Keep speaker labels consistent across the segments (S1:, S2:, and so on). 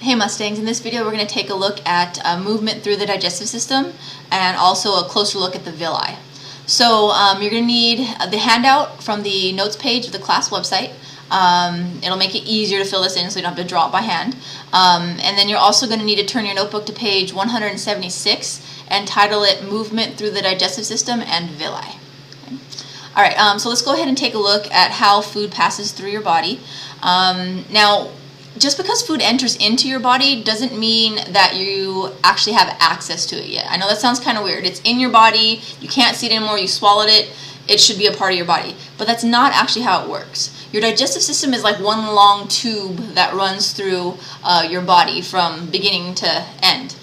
S1: Hey Mustangs, in this video we're going to take a look at movement through the digestive system and also a closer look at the villi. So you're going to need the handout from the notes page of the class website. It'll make it easier to fill this in so you don't have to draw it by hand. And then you're also going to need to turn your notebook to page 176 and title it Movement Through the Digestive System and Villi. Okay. Alright, so let's go ahead and take a look at how food passes through your body. Now, just because food enters into your body doesn't mean that you actually have access to it yet. I know that sounds kind of weird. It's in your body, you can't see it anymore, you swallowed it, it should be a part of your body. But that's not actually how it works. Your digestive system is like one long tube that runs through your body from beginning to end.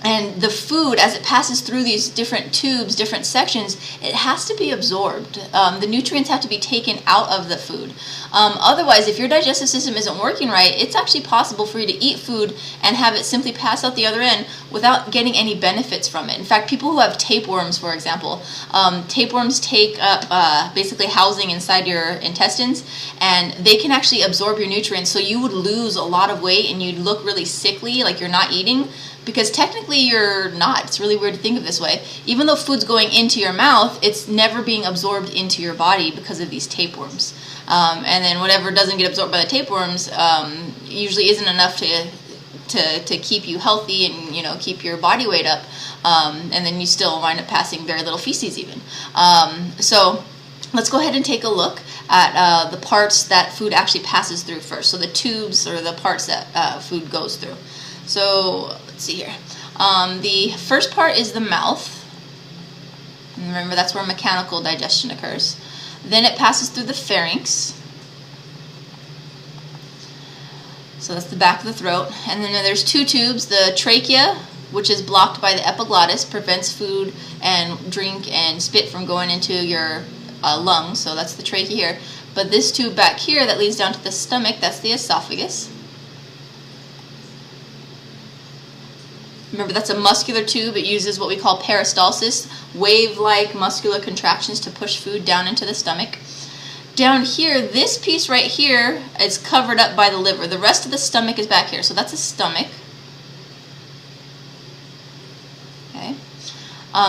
S1: And the food, as it passes through these different tubes, different sections, it has to be absorbed. The nutrients have to be taken out of the food. Otherwise, if your digestive system isn't working right, it's actually possible for you to eat food and have it simply pass out the other end without getting any benefits from it. In fact, people who have tapeworms, for example, tapeworms take up basically housing inside your intestines, and they can actually absorb your nutrients, so you would lose a lot of weight and you'd look really sickly, like you're not eating. Because technically you're not. It's really weird to think of this way. Even though food's going into your mouth, it's never being absorbed into your body because of these tapeworms. And then whatever doesn't get absorbed by the tapeworms usually isn't enough to keep you healthy and keep your body weight up. And then you still wind up passing very little feces even. So let's go ahead and take a look at the parts that food actually passes through first. So the tubes, or the parts that food goes through. So let's see here. The first part is the mouth. And remember, that's where mechanical digestion occurs. Then it passes through the pharynx. So that's the back of the throat. And then there's two tubes. The trachea, which is blocked by the epiglottis, prevents food and drink and spit from going into your lungs. So that's the trachea here. But this tube back here that leads down to the stomach, that's the esophagus. Remember, that's a muscular tube. It uses what we call peristalsis, wave-like muscular contractions to push food down into the stomach. Down here, this piece right here is covered up by the liver. The rest of the stomach is back here. So that's a stomach. Okay.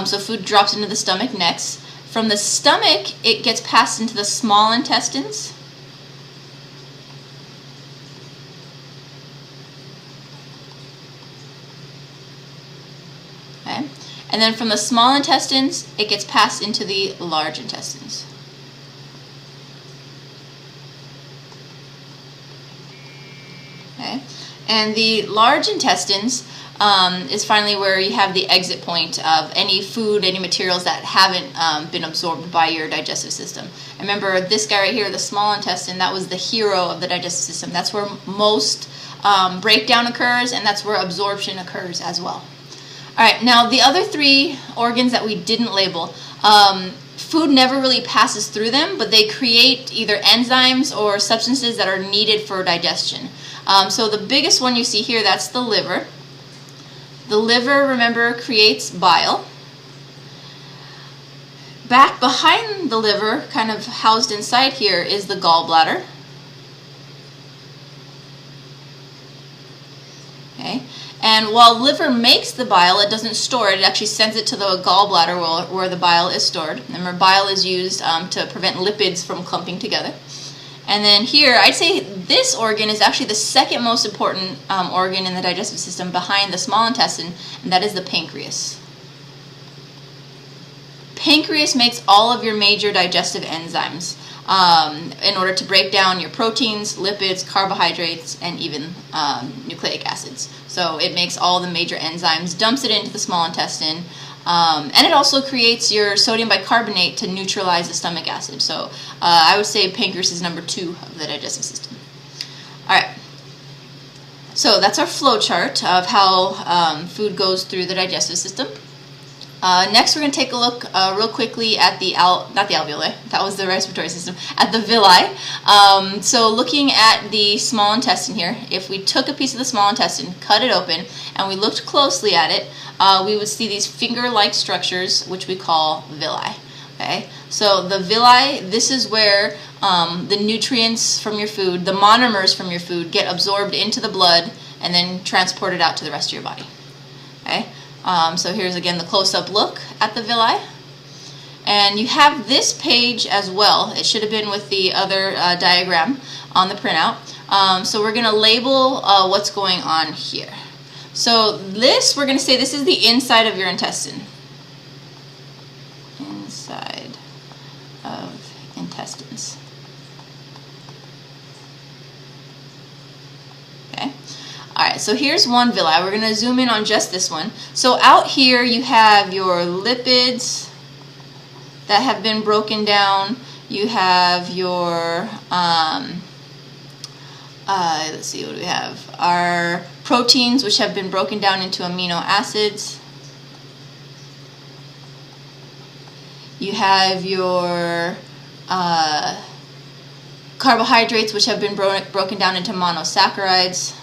S1: So food drops into the stomach next. From the stomach, it gets passed into the small intestines. Okay. And then from the small intestines, it gets passed into the large intestines. Okay. And the large intestines is finally where you have the exit point of any food, any materials that haven't been absorbed by your digestive system. And remember, this guy right here, the small intestine, that was the hero of the digestive system. That's where most breakdown occurs, and that's where absorption occurs as well. Alright, now the other three organs that we didn't label, food never really passes through them, but they create either enzymes or substances that are needed for digestion. So the biggest one you see here, that's the liver. The liver, remember, creates bile. Back behind the liver, kind of housed inside here, is the gallbladder. Okay. And while liver makes the bile, it doesn't store it. It actually sends it to the gallbladder where the bile is stored. Remember, bile is used to prevent lipids from clumping together. And then here, I'd say this organ is actually the second most important organ in the digestive system behind the small intestine, and that is the pancreas. Pancreas makes all of your major digestive enzymes in order to break down your proteins, lipids, carbohydrates, and even nucleic acids. So it makes all the major enzymes, dumps it into the small intestine, and it also creates your sodium bicarbonate to neutralize the stomach acid. So I would say pancreas is number 2 of the digestive system. Alright, so that's our flow chart of how food goes through the digestive system. Next, we're going to take a look real quickly at the, not the alveoli, that was the respiratory system, at the villi. So looking at the small intestine here, if we took a piece of the small intestine, cut it open, and we looked closely at it, we would see these finger-like structures, which we call villi. Okay, so the villi, this is where the nutrients from your food, the monomers from your food, get absorbed into the blood and then transported out to the rest of your body. Okay, so here's again the close-up look at the villi. And you have this page as well. It should have been with the other diagram on the printout. So we're going to label what's going on here. So this, we're going to say this is the inside of your intestine. Inside of intestines. Okay. All right, so here's one villi. We're going to zoom in on just this one. So out here you have your lipids that have been broken down. You have your, let's see, what do we have? Our proteins, which have been broken down into amino acids. You have your carbohydrates, which have been broken down into monosaccharides.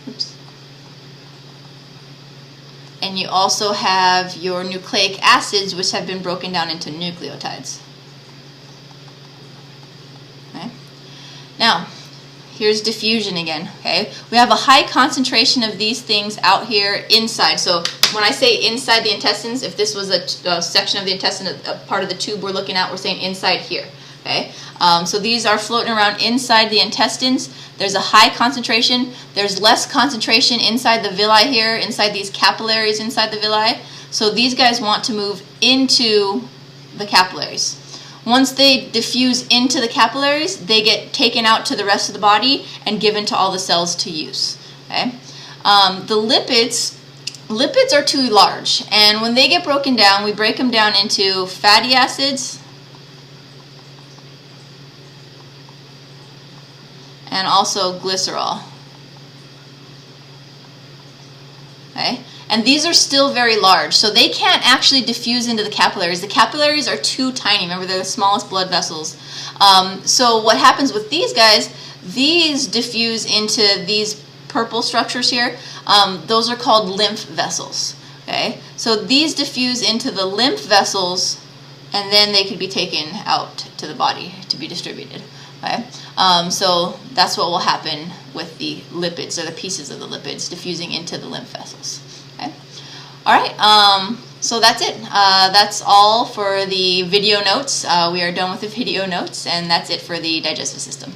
S1: Oops. And you also have your nucleic acids, which have been broken down into nucleotides. Okay. Now, here's diffusion again. Okay, we have a high concentration of these things out here inside. So when I say inside the intestines, if this was a section of the intestine, a part of the tube we're looking at, we're saying inside here. Okay, so these are floating around inside the intestines. There's a high concentration. There's less concentration inside the villi here, inside these capillaries inside the villi. So these guys want to move into the capillaries. Once they diffuse into the capillaries, they get taken out to the rest of the body and given to all the cells to use. Okay? The lipids are too large, and when they get broken down, we break them down into fatty acids and also glycerol. Okay? And these are still very large, so they can't actually diffuse into the capillaries. The capillaries are too tiny. Remember, they're the smallest blood vessels. So what happens with these guys, these diffuse into these purple structures here. Those are called lymph vessels. Okay? So these diffuse into the lymph vessels, and then they could be taken out to the body to be distributed. Okay? So that's what will happen with the lipids, or the pieces of the lipids diffusing into the lymph vessels. Okay? All right, so that's it. That's all for the video notes. We are done with the video notes, and that's it for the digestive system.